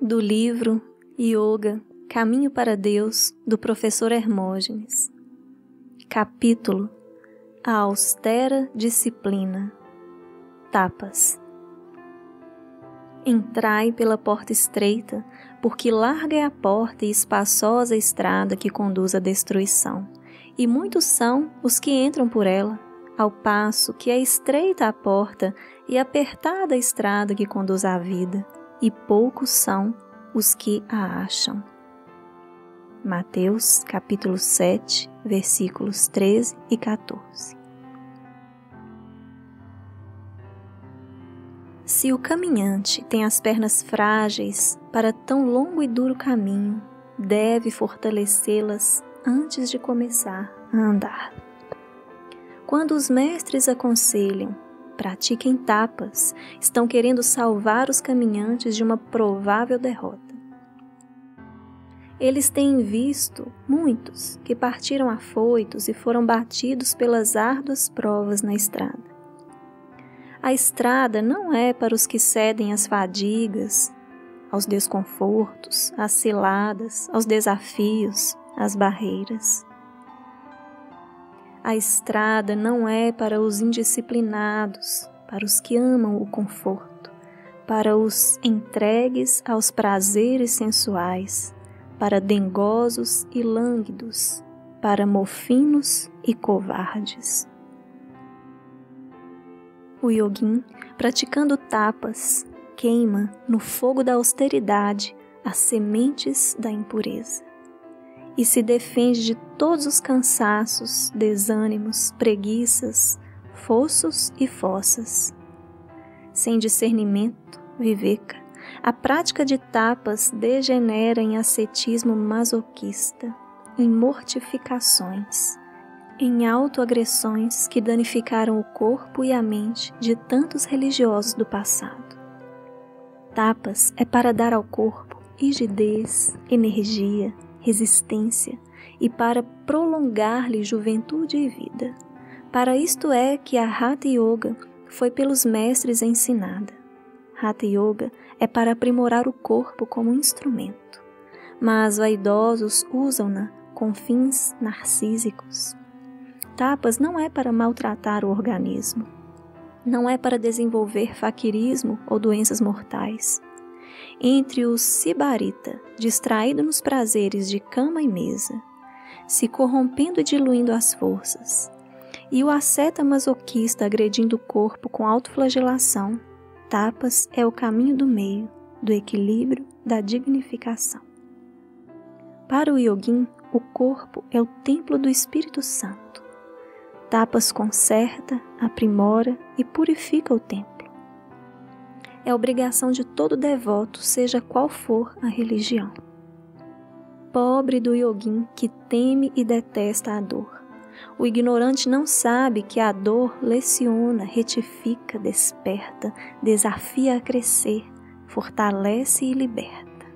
Do livro Yoga, Caminho para Deus, do professor Hermógenes. Capítulo: A austera disciplina. Tapas. Entrai pela porta estreita, porque larga é a porta e espaçosa a estrada que conduz à destruição, e muitos são os que entram por ela, ao passo que é estreita a porta e apertada a estrada que conduz à vida, e poucos são os que a acham. Mateus, capítulo 7, versículos 13 e 14. Se o caminhante tem as pernas frágeis para tão longo e duro caminho, deve fortalecê-las antes de começar a andar. Quando os mestres aconselham: pratiquem tapas, estão querendo salvar os caminhantes de uma provável derrota. Eles têm visto muitos que partiram afoitos e foram batidos pelas árduas provas na estrada. A estrada não é para os que cedem às fadigas, aos desconfortos, às ciladas, aos desafios, às barreiras. A estrada não é para os indisciplinados, para os que amam o conforto, para os entregues aos prazeres sensuais, para dengosos e lânguidos, para mofinos e covardes. O yogin, praticando tapas, queima no fogo da austeridade as sementes da impureza e se defende de todos os cansaços, desânimos, preguiças, fossos e fossas. Sem discernimento, viveka, a prática de tapas degenera em ascetismo masoquista, em mortificações, em autoagressões que danificaram o corpo e a mente de tantos religiosos do passado. Tapas é para dar ao corpo rigidez, energia, resistência e para prolongar-lhe juventude e vida. Para isto é que a Hatha Yoga foi pelos mestres ensinada. Hatha Yoga é para aprimorar o corpo como instrumento, mas vaidosos usam-na com fins narcísicos. Tapas não é para maltratar o organismo, não é para desenvolver faquirismo ou doenças mortais. Entre o sibarita, distraído nos prazeres de cama e mesa, se corrompendo e diluindo as forças, e o asceta masoquista agredindo o corpo com autoflagelação, tapas é o caminho do meio, do equilíbrio, da dignificação. Para o yogin, o corpo é o templo do Espírito Santo. Tapas conserta, aprimora e purifica o templo. É obrigação de todo devoto, seja qual for a religião. Pobre do yogin que teme e detesta a dor. O ignorante não sabe que a dor leciona, retifica, desperta, desafia a crescer, fortalece e liberta.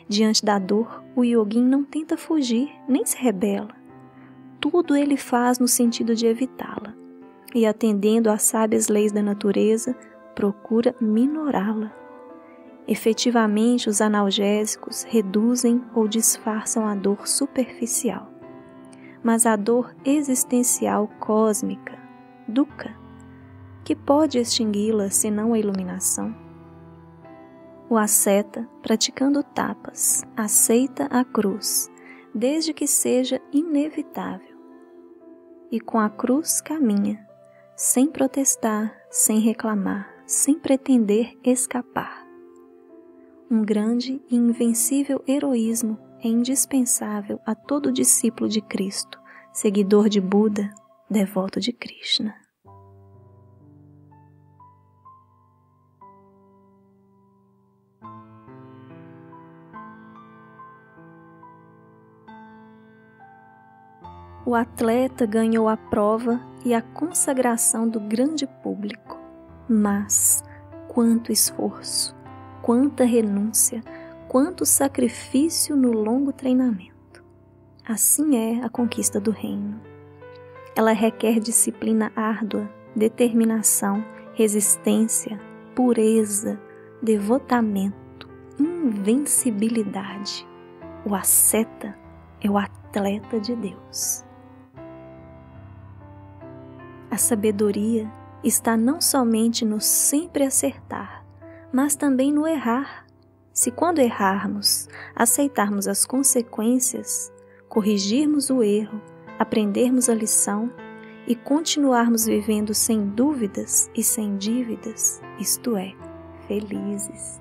Diante da dor, o yogin não tenta fugir, nem se rebela. Tudo ele faz no sentido de evitá-la, e atendendo às sábias leis da natureza, procura minorá-la. Efetivamente, os analgésicos reduzem ou disfarçam a dor superficial. Mas a dor existencial cósmica, dukkha, que pode extingui-la senão a iluminação? O asceta, praticando tapas, aceita a cruz, desde que seja inevitável. E com a cruz caminha, sem protestar, sem reclamar, sem pretender escapar. Um grande e invencível heroísmo é indispensável a todo discípulo de Cristo, seguidor de Buda, devoto de Krishna. O atleta ganhou a prova e a consagração do grande público, mas quanto esforço, quanta renúncia, quanto sacrifício no longo treinamento. Assim é a conquista do reino. Ela requer disciplina árdua, determinação, resistência, pureza, devotamento, invencibilidade. O asceta é o atleta de Deus. A sabedoria está não somente no sempre acertar, mas também no errar. Se quando errarmos, aceitarmos as consequências, corrigirmos o erro, aprendermos a lição e continuarmos vivendo sem dúvidas e sem dívidas, isto é, felizes.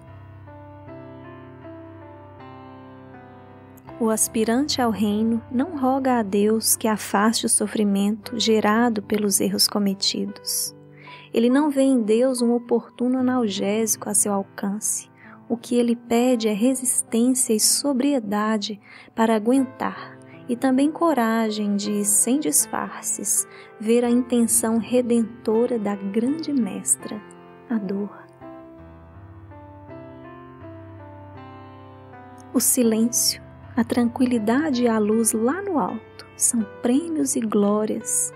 O aspirante ao reino não roga a Deus que afaste o sofrimento gerado pelos erros cometidos. Ele não vê em Deus um oportuno analgésico a seu alcance. O que ele pede é resistência e sobriedade para aguentar e também coragem de, sem disfarces, ver a intenção redentora da grande mestra, a dor. O silêncio, a tranquilidade e a luz lá no alto são prêmios e glórias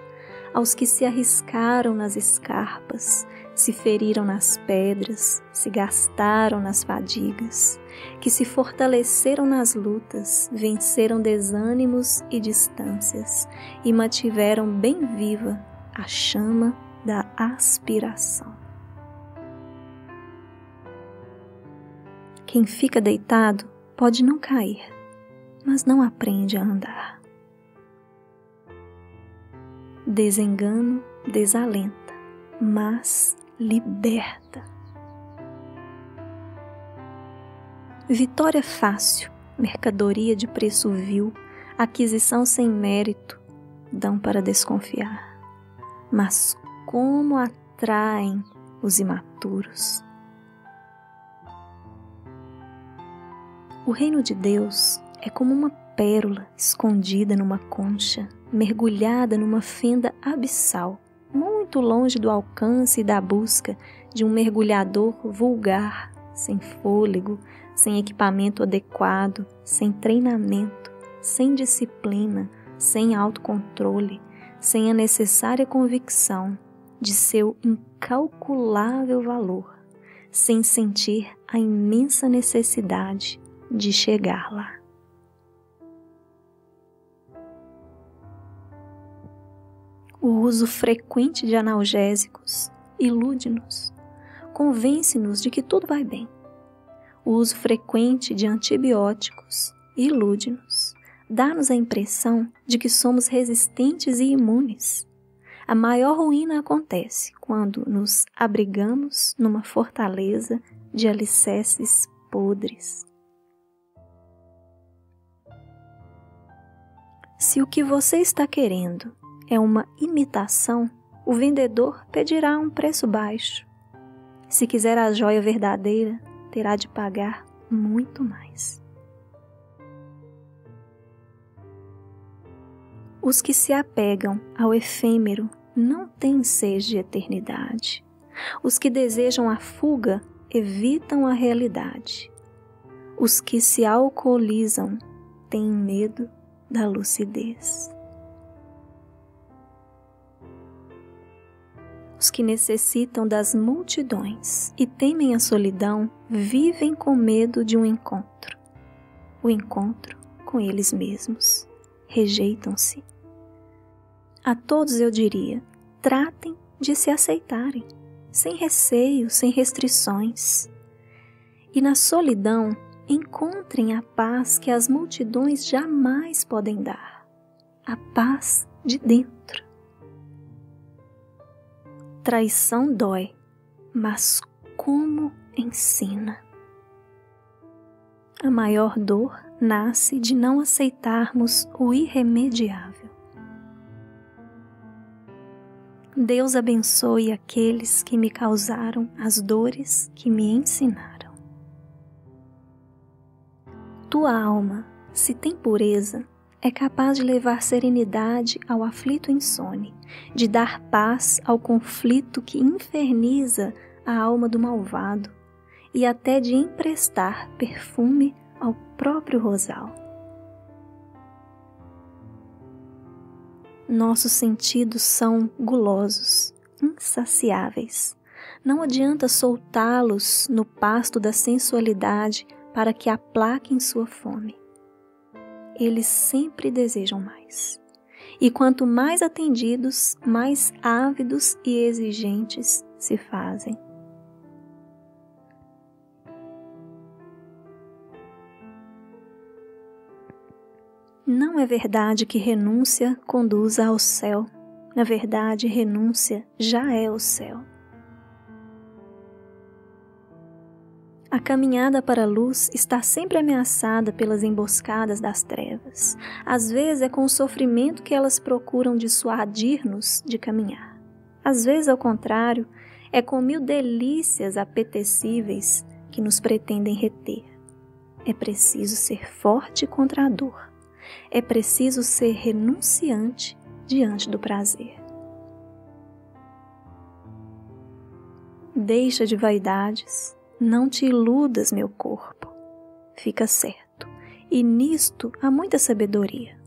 aos que se arriscaram nas escarpas, se feriram nas pedras, se gastaram nas fadigas, que se fortaleceram nas lutas, venceram desânimos e distâncias e mantiveram bem viva a chama da aspiração. Quem fica deitado pode não cair, mas não aprende a andar. Desengano desalenta, mas liberta. Vitória fácil, mercadoria de preço vil, aquisição sem mérito, dão para desconfiar. Mas como atraem os imaturos. O reino de Deus é como uma pérola escondida numa concha, mergulhada numa fenda abissal, muito longe do alcance e da busca de um mergulhador vulgar, sem fôlego, sem equipamento adequado, sem treinamento, sem disciplina, sem autocontrole, sem a necessária convicção de seu incalculável valor, sem sentir a imensa necessidade de chegar lá. O uso frequente de analgésicos ilude-nos, convence-nos de que tudo vai bem. O uso frequente de antibióticos ilude-nos, dá-nos a impressão de que somos resistentes e imunes. A maior ruína acontece quando nos abrigamos numa fortaleza de alicerces podres. Se o que você está querendo é uma imitação, o vendedor pedirá um preço baixo. Se quiser a joia verdadeira, terá de pagar muito mais. Os que se apegam ao efêmero não têm sede de eternidade. Os que desejam a fuga evitam a realidade. Os que se alcoolizam têm medo da lucidez. Os que necessitam das multidões e temem a solidão vivem com medo de um encontro. O encontro com eles mesmos. Rejeitam-se. A todos eu diria, tratem de se aceitarem, sem receio, sem restrições. E na solidão, encontrem a paz que as multidões jamais podem dar. A paz de dentro. Traição dói, mas como ensina. A maior dor nasce de não aceitarmos o irremediável. Deus abençoe aqueles que me causaram as dores que me ensinaram. Tua alma, se tem pureza, é capaz de levar serenidade ao aflito insone, de dar paz ao conflito que inferniza a alma do malvado e até de emprestar perfume ao próprio rosal. Nossos sentidos são gulosos, insaciáveis. Não adianta soltá-los no pasto da sensualidade para que aplaquem sua fome. Eles sempre desejam mais. E quanto mais atendidos, mais ávidos e exigentes se fazem. Não é verdade que renúncia conduza ao céu. Na verdade, renúncia já é o céu. A caminhada para a luz está sempre ameaçada pelas emboscadas das trevas. Às vezes é com o sofrimento que elas procuram dissuadir-nos de caminhar. Às vezes, ao contrário, é com 1000 delícias apetecíveis que nos pretendem reter. É preciso ser forte contra a dor. É preciso ser renunciante diante do prazer. Deixa de vaidades, não te iludas, meu corpo. Fica certo, e nisto há muita sabedoria.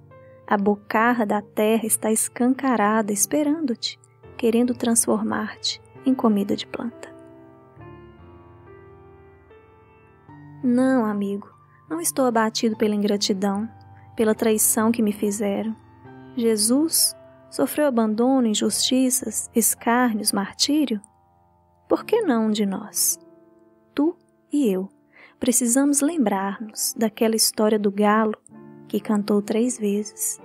A bocarra da terra está escancarada esperando-te, querendo transformar-te em comida de planta. Não, amigo, não estou abatido pela ingratidão, pela traição que me fizeram. Jesus sofreu abandono, injustiças, escárnios, martírio? Por que não um de nós? Tu e eu precisamos lembrar-nos daquela história do galo que cantou 3 vezes.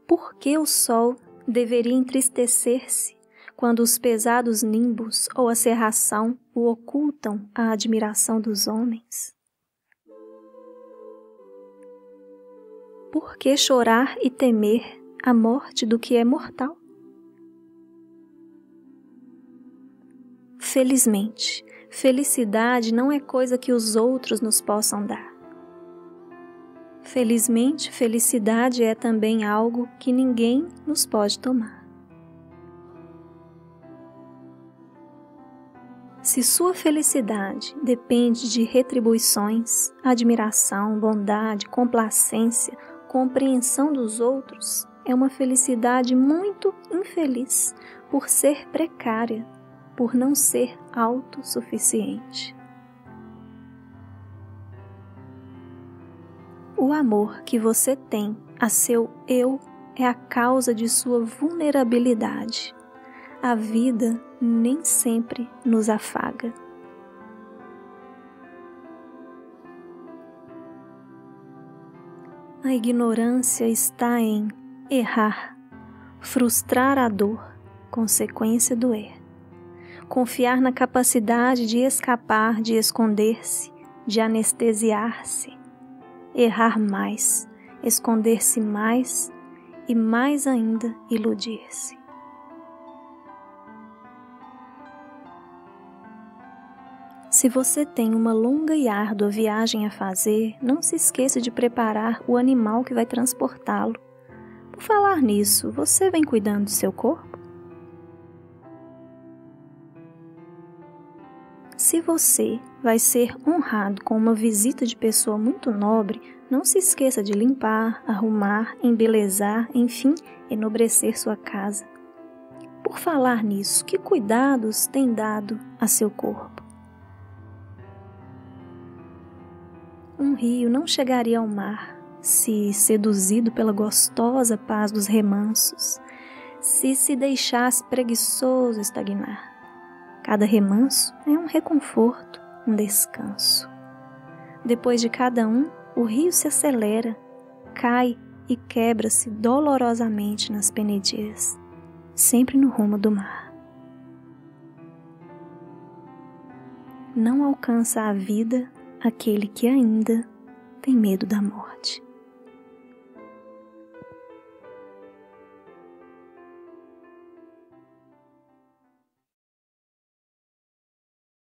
Por que o sol deveria entristecer-se quando os pesados nimbos ou a cerração o ocultam à admiração dos homens? Por que chorar e temer a morte do que é mortal? Felizmente, felicidade não é coisa que os outros nos possam dar. Felizmente, felicidade é também algo que ninguém nos pode tomar. Se sua felicidade depende de retribuições, admiração, bondade, complacência, compreensão dos outros, é uma felicidade muito infeliz por ser precária, por não ser autossuficiente. O amor que você tem a seu eu é a causa de sua vulnerabilidade. A vida nem sempre nos afaga. A ignorância está em errar, frustrar a dor, consequência do erro. Confiar na capacidade de escapar, de esconder-se, de anestesiar-se. Errar mais, esconder-se mais e mais ainda iludir-se. Se você tem uma longa e árdua viagem a fazer, não se esqueça de preparar o animal que vai transportá-lo. Por falar nisso, você vem cuidando do seu corpo? Se você vai ser honrado com uma visita de pessoa muito nobre, não se esqueça de limpar, arrumar, embelezar, enfim, enobrecer sua casa. Por falar nisso, que cuidados tem dado a seu corpo? Um rio não chegaria ao mar se seduzido pela gostosa paz dos remansos, se deixasse preguiçoso estagnar. Cada remanso é um reconforto, um descanso. Depois de cada um, o rio se acelera, cai e quebra-se dolorosamente nas penedias, sempre no rumo do mar. Não alcança a vida aquele que ainda tem medo da morte.